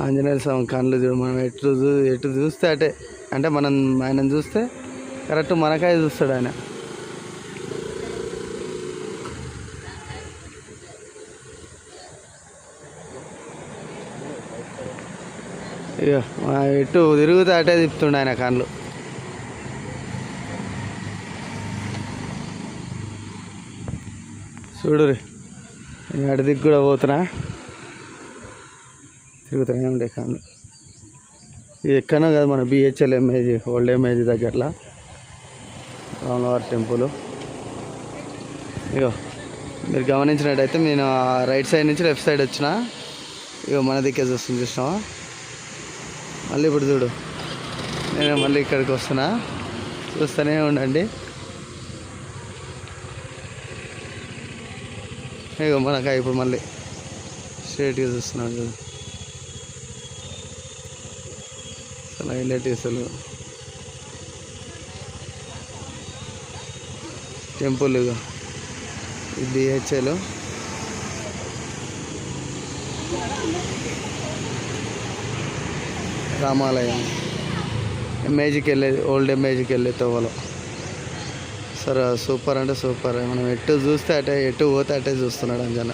ఆంజనేయ స్వామి కళ్ళు చూడు, మనం ఎటు చూస్తే అటే, అంటే మనం ఆయన చూస్తే కరెక్ట్ మనకాయ చూస్తాడు ఆయన. ఇక ఎటు తిరుగుతే అటే తిప్పుతుండే ఆయన కళ్ళు. చూడు రే, అటు దిక్కు కూడా పోతున్నా, తిరుగుతూనే ఉండే కళ్ళు. ఇది ఎక్కడో కదా మన బిహెచ్ఎల్ ఎంఏజీ ఓల్డ్ ఎంఏజీ దగ్గరలో రాములవారి టెంపుల్. ఇగో మీరు గమనించినట్టయితే నేను రైట్ సైడ్ నుంచి లెఫ్ట్ సైడ్ వచ్చిన, ఇగో మన దిక్కే చూస్తుంది, చూసినావా? మళ్ళీ ఇప్పుడు చూడు, నేను మళ్ళీ ఇక్కడికి వస్తున్నా, చూస్తూనే ఉండండి. ఇగో మనకాయ ఇప్పుడు మళ్ళీ స్ట్రైట్గా చూస్తున్నాడు చూడు, అసలు హైలైట్ అసలు టెంపుల్. ఇక ఇది బిహెచ్ఎల్. రామాలయం ఎంఏజీకి వెళ్ళేది, ఓల్డ్ ఎంఏజీకి వెళ్ళే తోవలో. సరే సూపర్ అంటే సూపర్. మనం ఎటు చూస్తే అటే, ఎటు పోతే అటే చూస్తున్నాడు అంజన.